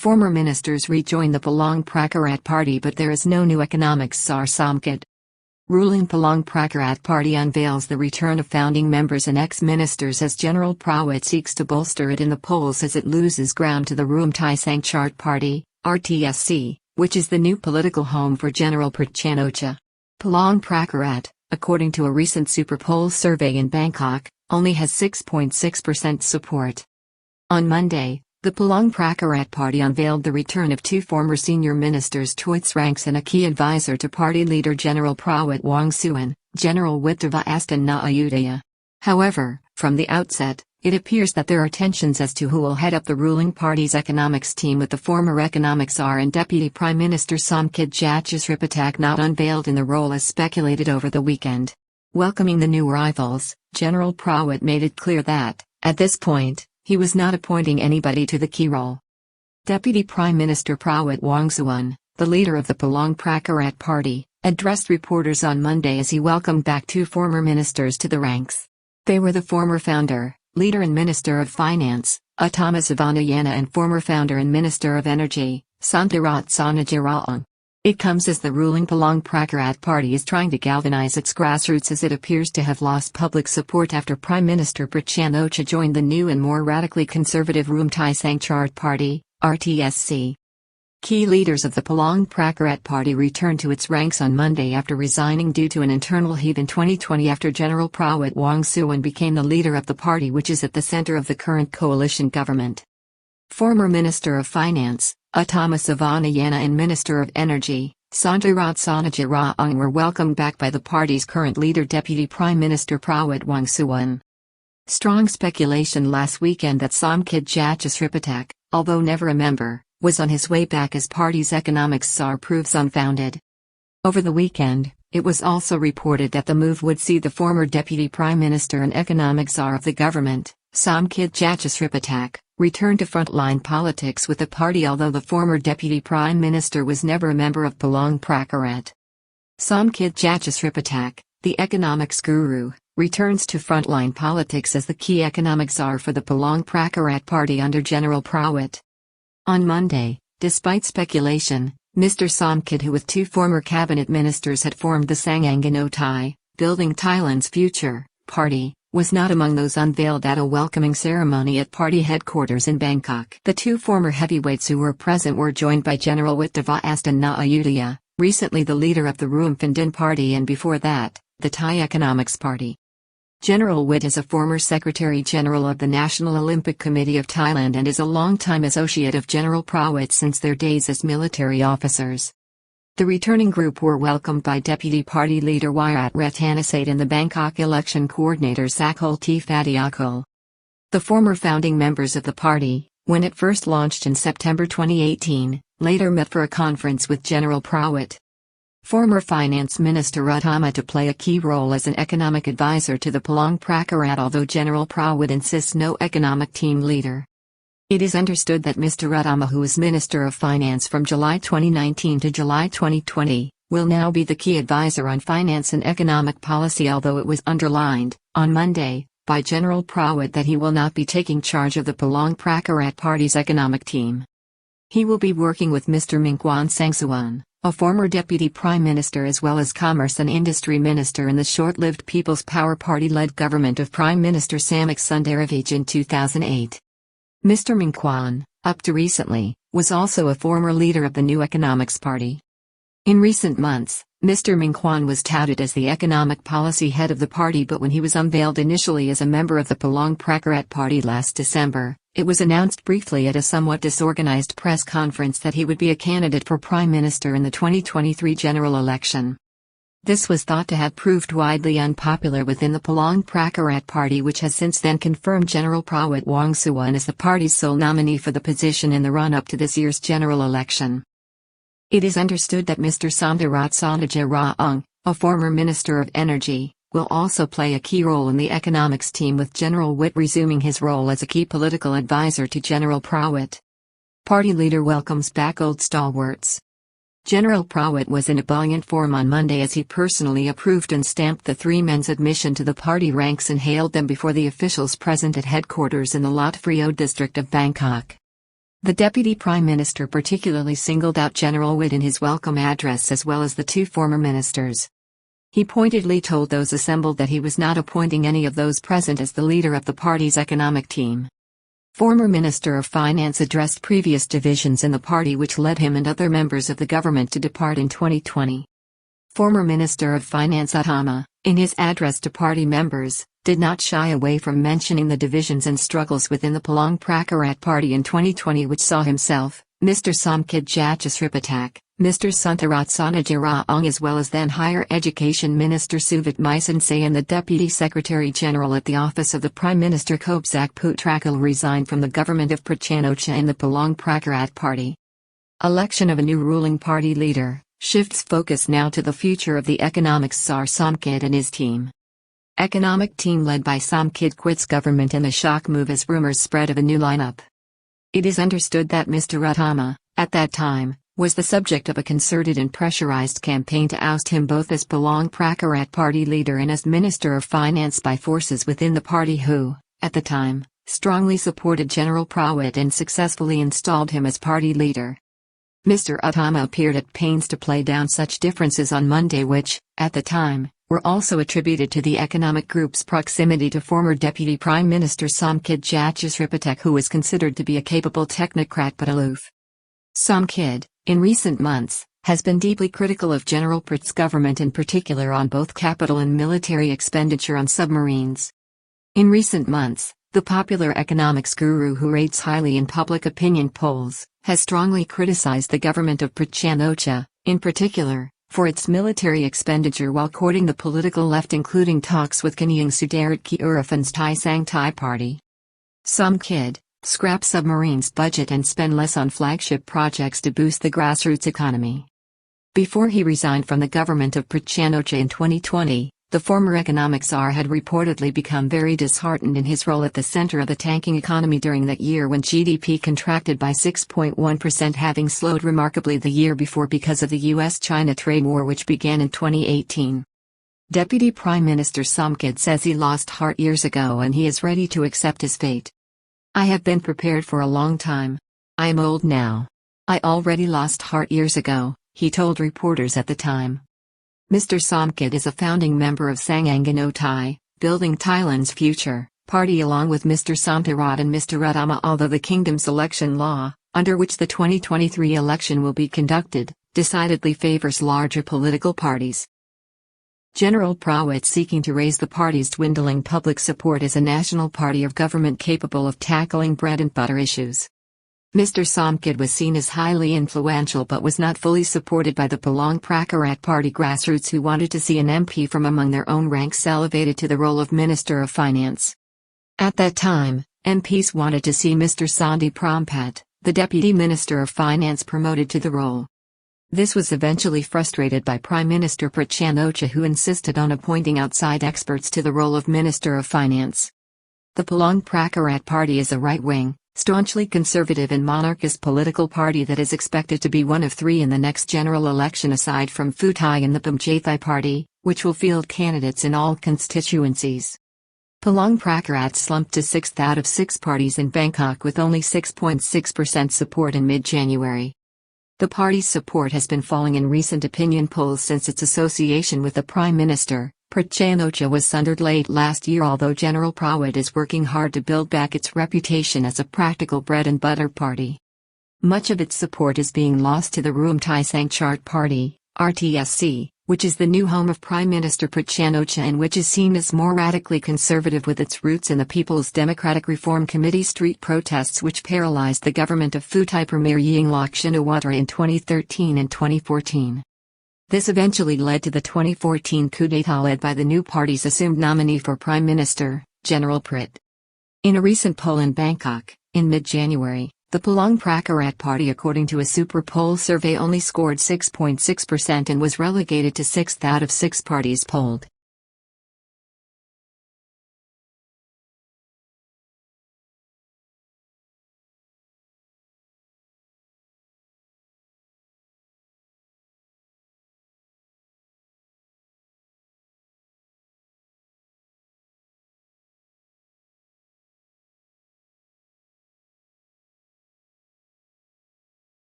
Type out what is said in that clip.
Former ministers rejoin the Palang Pracharat Party, but there is no new economics czar Somkid. Ruling Palang Pracharat Party unveils the return of founding members and ex-ministers as General Prawit seeks to bolster it in the polls as it loses ground to the Ruam Pracharat Party, RTSC, which is the new political home for General Prayut Chan ocha. Palang Pracharat, according to a recent super poll survey in Bangkok, only has 6.6% support. On Monday, the Palang Pracharat Party unveiled the return of two former senior ministers to its ranks and a key advisor to party leader General Prawit Chan, General Prayut. However, from the outset, it appears that there are tensions as to who will head up the ruling party's economics team, with the former economic czar and Deputy Prime Minister Somkid not unveiled in the role as speculated over the weekend. Welcoming the new rivals, General Prawit made it clear that, at this point, he was not appointing anybody to the key role. Deputy Prime Minister Prawit Chan, the leader of the Palang Pracharat Party, addressed reporters on Monday as he welcomed back two former ministers to the ranks. They were the former founder, leader and Minister of Finance, Ruam, and former founder and Minister of Energy, Ruam. It comes as the ruling Palang Pracharat Party is trying to galvanize its grassroots, as it appears to have lost public support after Prime Minister Prayut Chan ocha joined the new and more radically conservative Ruam Pracharat Party, RTSC. Key leaders of the Palang Pracharat Party returned to its ranks on Monday after resigning due to an internal heave in 2020 after General Prawit Chan became the leader of the party, which is at the center of the current coalition government. Former Minister of Finance, Ruam, and Minister of Energy, Ruam, were welcomed back by the party's current leader Deputy Prime Minister Prawit Chan. Strong speculation last weekend that Somkid, although never a member, was on his way back as party's economics czar proves unfounded. Over the weekend, it was also reported that the move would see the former Deputy Prime Minister and economic czar of the government, Somkid, return to frontline politics with the party, although the former Deputy Prime Minister was never a member of Palang Pracharat. Somkid, the economics guru, returns to frontline politics as the key economic czar for the Palang Pracharat Party under General Prawit. On Monday, despite speculation, Mr. Somkid, who with two former cabinet ministers had formed the Sanganganotthai, Building Thailand's Future, party, was not among those unveiled at a welcoming ceremony at party headquarters in Bangkok. The two former heavyweights who were present were joined by General Prayut, recently the leader of the Ruam Party, and before that, the Thai Economics Party. General Prayut is a former Secretary General of the National Olympic Committee of Thailand and is a longtime associate of General Prawit since their days as military officers. The returning group were welcomed by Deputy Party Leader Wirat Ratanasate and the Bangkok election coordinator Sakul T. Fadiakul. The former founding members of the party, when it first launched in September 2018, later met for a conference with General Prawit. Former Finance Minister Ruam to play a key role as an economic advisor to the Palang Pracharat, although General Prawit insists no economic team leader. It is understood that Mr. Ruam, who was Minister of Finance from July 2019 to July 2020, will now be the key advisor on finance and economic policy, although it was underlined, on Monday, by General Prawit that he will not be taking charge of the Palang Pracharat Party's economic team. He will be working with Mr. Mingkwan Sangsuan, a former Deputy Prime Minister as well as Commerce and Industry Minister in the short-lived People's Power Party-led government of Prime Minister Samik Sundaravij in 2008. Mr. Mingkwan, up to recently, was also a former leader of the New Economics Party. In recent months, Mr. Mingkwan was touted as the economic policy head of the party, but when he was unveiled initially as a member of the Palang Pracharat Party last December, it was announced briefly at a somewhat disorganized press conference that he would be a candidate for Prime Minister in the 2023 general election. This was thought to have proved widely unpopular within the Palang Pracharat Party, which has since then confirmed General Prawit Chan as the party's sole nominee for the position in the run-up to this year's general election. It is understood that Mr. Ruam, a former Minister of Energy, will also play a key role in the economics team, with General Prayut resuming his role as a key political advisor to General Prawit. Party leader welcomes back old stalwarts. General Prawit was in ebullient form on Monday as he personally approved and stamped the three men's admission to the party ranks and hailed them before the officials present at headquarters in the Lot Phrio district of Bangkok. The Deputy Prime Minister particularly singled out General Prawit in his welcome address as well as the two former ministers. He pointedly told those assembled that he was not appointing any of those present as the leader of the party's economic team. Former Minister of Finance addressed previous divisions in the party which led him and other members of the government to depart in 2020. Former Minister of Finance Utama, in his address to party members, did not shy away from mentioning the divisions and struggles within the Palang Pracharat Party in 2020 which saw himself, Mr. Somkid Jachasripatak, Mr. Suntarat as well as then Higher Education Minister Suvat Misansay and the Deputy Secretary General at the Office of the Prime Minister Kobsak Putrakal resigned from the government of Prachanocha in the Palang Pracharat Party. Election of a new ruling party leader shifts focus now to the future of the economics czar Somkid and his team. Economic team led by Somkid quits government in a shock move as rumors spread of a new lineup. It is understood that Mr. Utama, at that time, was the subject of a concerted and pressurized campaign to oust him both as Palang Pracharat Party leader and as Minister of Finance by forces within the party who, at the time, strongly supported General Prawit and successfully installed him as party leader. Mr. Utama appeared at pains to play down such differences on Monday which, at the time, were also attributed to the economic group's proximity to former Deputy Prime Minister Somkid Jachasripatak who was considered to be a capable technocrat but aloof. Somkid, in recent months, has been deeply critical of General Prawit's government in particular on both capital and military expenditure on submarines. In recent months, the popular economics guru who rates highly in public opinion polls, has strongly criticized the government of Prachanocha, in particular, for its military expenditure while courting the political left including talks with Kanyang Sudarat Ki Urafan's Thai Sang Thai Party. Somkid, scrap submarines budget and spend less on flagship projects to boost the grassroots economy. Before he resigned from the government of Prachanocha in 2020, the former economic czar had reportedly become very disheartened in his role at the center of the tanking economy during that year when GDP contracted by 6.1%, having slowed remarkably the year before because of the US-China trade war which began in 2018. Deputy Prime Minister Somkid says he lost heart years ago and he is ready to accept his fate. I have been prepared for a long time. I am old now. I already lost heart years ago, he told reporters at the time. Mr. Somkid is a founding member of Sangangano Thai, Building Thailand's Future, party along with Mr. Suntarat and Mr. Utama, although the kingdom's election law, under which the 2023 election will be conducted, decidedly favors larger political parties. General Prawit seeking to raise the party's dwindling public support as a national party of government capable of tackling bread and butter issues. Mr. Somkid was seen as highly influential but was not fully supported by the Palang Pracharat Party grassroots who wanted to see an MP from among their own ranks elevated to the role of Minister of Finance. At that time, MPs wanted to see Mr. Sandi Prompat, the Deputy Minister of Finance, promoted to the role. This was eventually frustrated by Prime Minister Prachanocha who insisted on appointing outside experts to the role of Minister of Finance. The Palang Pracharat Party is a right-wing, staunchly conservative and monarchist political party that is expected to be one of three in the next general election aside from Pheu Thai and the Pamjathai Party, which will field candidates in all constituencies. Palang Pracharat slumped to 6th out of 6 parties in Bangkok with only 6.6% support in mid-January. The party's support has been falling in recent opinion polls since its association with the Prime Minister. Prachanocha was sundered late last year, although General Prawit is working hard to build back its reputation as a practical bread and butter party. Much of its support is being lost to the Ruam Thai Sang Thai Party, RTSC, which is the new home of Prime Minister Prachanocha and which is seen as more radically conservative with its roots in the People's Democratic Reform Committee street protests which paralyzed the government of Pheu Thai Premier Yingluck Shinawatra in 2013 and 2014. This eventually led to the 2014 coup d'état led by the new party's assumed nominee for Prime Minister, General Prawit. In a recent poll in Bangkok, in mid-January, the Palang Pracharat Party according to a super poll survey only scored 6.6% and was relegated to 6th out of 6 parties polled.